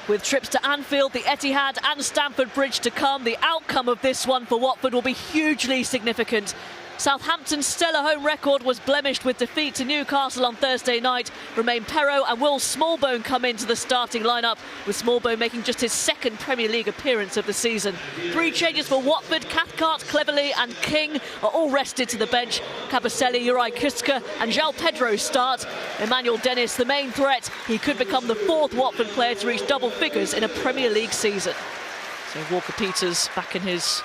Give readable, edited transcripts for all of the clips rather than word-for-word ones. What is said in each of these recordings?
With trips to Anfield, the Etihad and Stamford Bridge to come, the outcome of this one for Watford will be hugely significant. Southampton's stellar home record was blemished with defeat to Newcastle on Thursday night. Romain Perraud and Will Smallbone come into the starting lineup, with Smallbone making just his second Premier League appearance of the season. 3 changes for Watford. Cathcart, Cleverley and King are all rested to the bench. Kabasele, Juraj Kucka and João Pedro start. Emmanuel Dennis, the main threat. He could become the 4th Watford player to reach double figures in a Premier League season. So Walker-Peters back in his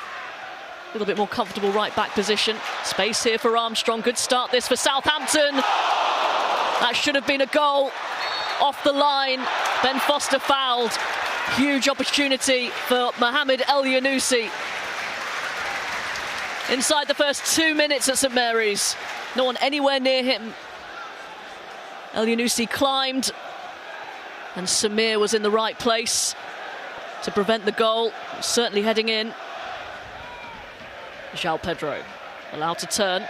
a little bit more comfortable right-back position. Space here for Armstrong. Good start this for Southampton. That should have been a goal. Off the line. Ben Foster fouled. Huge opportunity for Mohamed Elyounoussi. Inside the first 2 minutes at St Mary's. No one anywhere near him. Elyounoussi climbed. And Samir was in the right place to prevent the goal. Certainly heading in. João Pedro allowed to turn.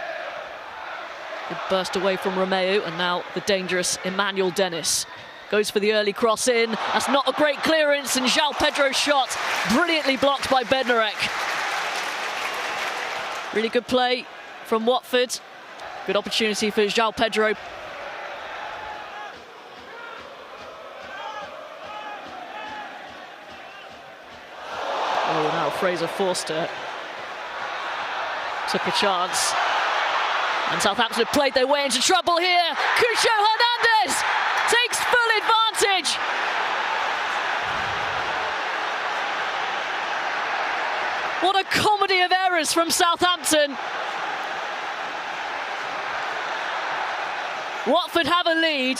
Good burst away from Romeu, and now the dangerous Emmanuel Dennis goes for the early cross in. That's not a great clearance, and João Pedro's shot brilliantly blocked by Bednarek. Really good play from Watford. Good opportunity for João Pedro. Oh, now Fraser Forster took a chance, and Southampton have played their way into trouble here. Cucho Hernández takes full advantage. What a comedy of errors from Southampton. Watford have a lead.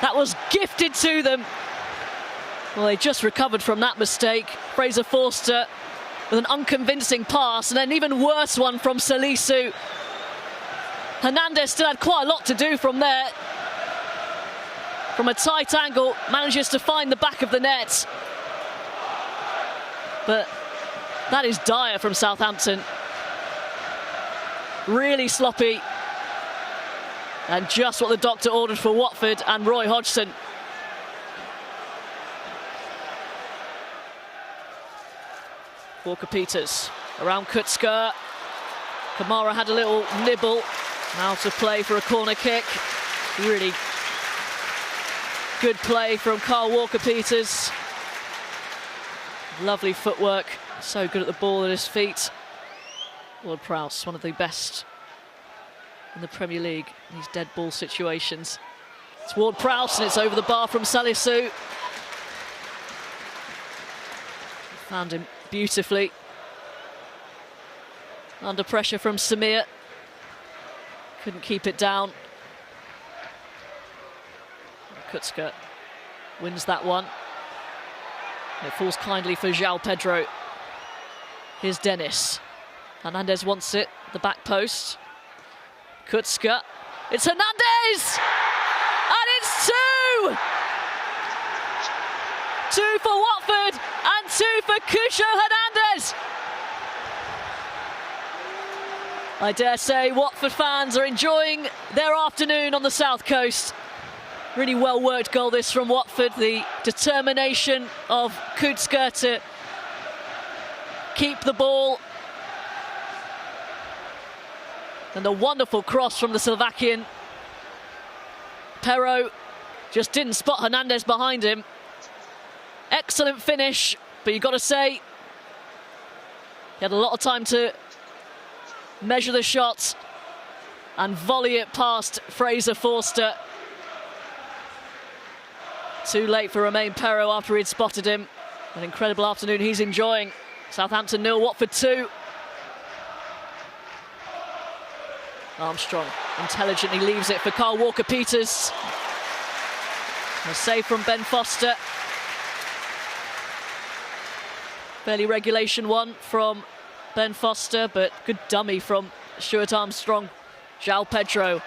That was gifted to them. Well, they just recovered from that mistake. Fraser Forster with an unconvincing pass, and an even worse one from Salisu. Hernandez still had quite a lot to do from there. From a tight angle, manages to find the back of the net. But that is dire from Southampton. Really sloppy. And just what the doctor ordered for Watford and Roy Hodgson. Walker-Peters around Kucka. Kamara had a little nibble. Now to play for a corner kick. Really good play from Kyle Walker-Peters. Lovely footwork. So good at the ball at his feet. Ward-Prowse, one of the best in the Premier League in these dead ball situations. It's Ward-Prowse, and it's over the bar from Salisu. Found him beautifully. Under pressure from Samir. Couldn't keep it down. Kucka wins that one. It falls kindly for João Pedro. Here's Dennis. Hernandez wants it, the back post. Kucka. It's Hernandez! And it's 2! 2 for Watford and 2 for Cucho Hernández. I dare say Watford fans are enjoying their afternoon on the south coast. Really well worked goal this from Watford. The determination of Kucka to keep the ball. And a wonderful cross from the Slovakian. Perraud just didn't spot Hernandez behind him. Excellent finish, but you've got to say, he had a lot of time to measure the shot and volley it past Fraser Forster. Too late for Romain Perraud after he'd spotted him. An incredible afternoon he's enjoying. Southampton 0, Watford 2. Armstrong intelligently leaves it for Kyle Walker-Peters. A save from Ben Foster. Fairly regulation one from Ben Foster, but good dummy from Stuart Armstrong. João Pedro,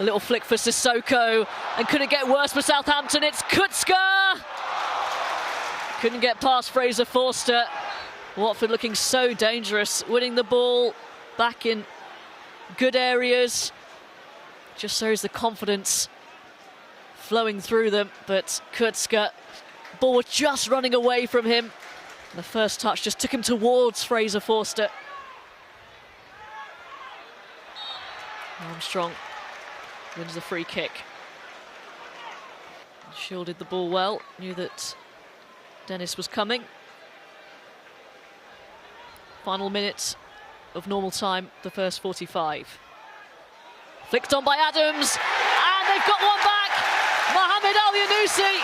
a little flick for Sissoko, and could it get worse for Southampton? It's Kucka! Couldn't get past Fraser Forster. Watford looking so dangerous, winning the ball back in good areas. Just shows the confidence flowing through them, but Kucka, ball was just running away from him. The first touch just took him towards Fraser Forster. Armstrong wins the free kick. Shielded the ball well, knew that Dennis was coming. Final minutes of normal time, the first 45. Flicked on by Adams, and they've got one back! Mohamed Elyounoussi!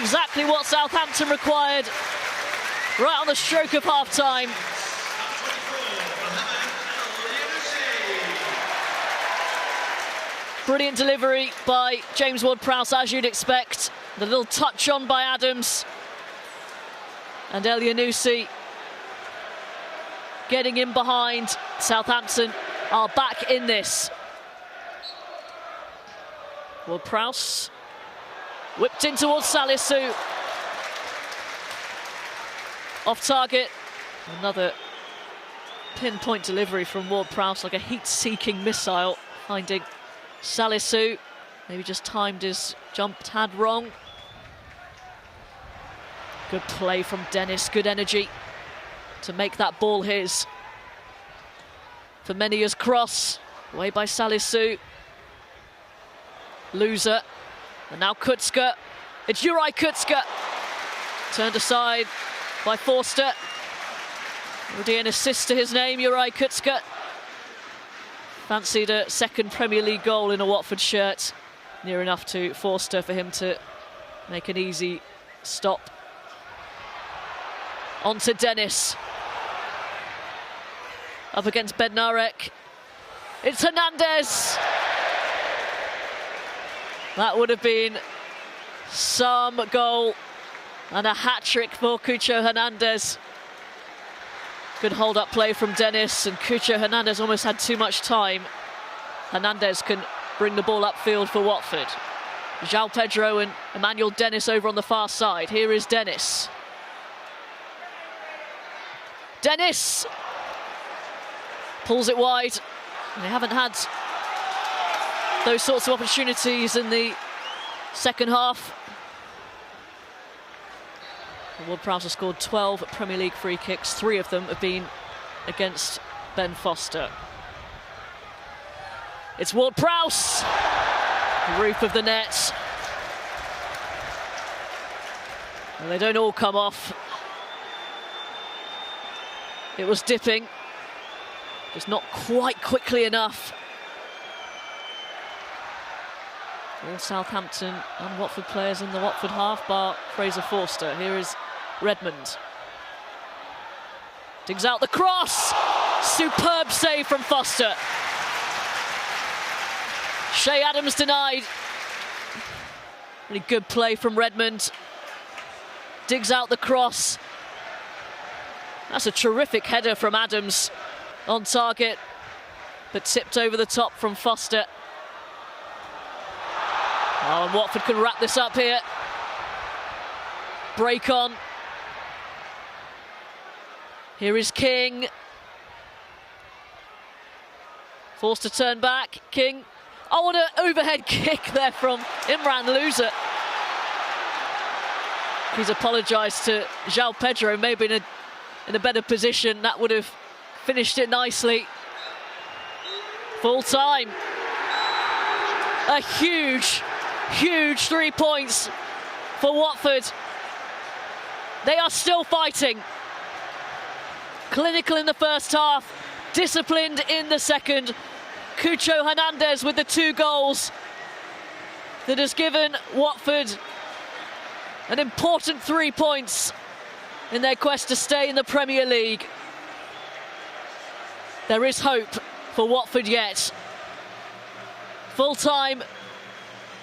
Exactly what Southampton required, right on the stroke of half-time. Brilliant delivery by James Ward-Prowse, as you'd expect. The little touch on by Adams. And Elyounoussi getting in behind. Southampton are back in this. Ward-Prowse whipped in towards Salisu. Off target. Another pinpoint delivery from Ward-Prowse, like a heat-seeking missile, finding Salisu. Maybe just timed his jump tad wrong. Good play from Dennis, good energy to make that ball his. Femenia's cross, away by Salisu. Loser, and now Kucka. It's Juraj Kucka. Turned aside by Forster. Already an assist to his name, Juraj Kucka. Fancied a second Premier League goal in a Watford shirt. Near enough to Forster for him to make an easy stop. On to Dennis. Up against Bednarek. It's Hernandez. That would have been some goal and a hat-trick for Cucho Hernández. Good hold-up play from Dennis, and Cucho Hernández almost had too much time. Hernández can bring the ball upfield for Watford. João Pedro and Emmanuel Dennis over on the far side. Here is Dennis. Dennis pulls it wide. They haven't had those sorts of opportunities in the second half. Ward-Prowse has scored 12 Premier League free kicks. 3 of them have been against Ben Foster. It's Ward-Prowse, the roof of the net. And they don't all come off. It was dipping, just not quite quickly enough. All Southampton and Watford players in the Watford half, bar Fraser Forster. Here is Redmond. Digs out the cross. Superb save from Foster. Shea Adams denied. Really good play from Redmond. Digs out the cross. That's a terrific header from Adams on target, but tipped over the top from Foster. Oh, and Watford can wrap this up here. Break on. Here is King. Forced to turn back. King. Oh, what an overhead kick there from Imran Loser. He's apologised to João Pedro, maybe in a better position. That would have finished it nicely. Full time. A huge 3 points for Watford. They are still fighting. Clinical in the first half, disciplined in the second. Cucho Hernández with the 2 goals that has given Watford an important 3 points in their quest to stay in the Premier League. There is hope for Watford yet. Full time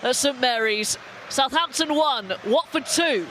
at St Mary's. Southampton 1, Watford 2.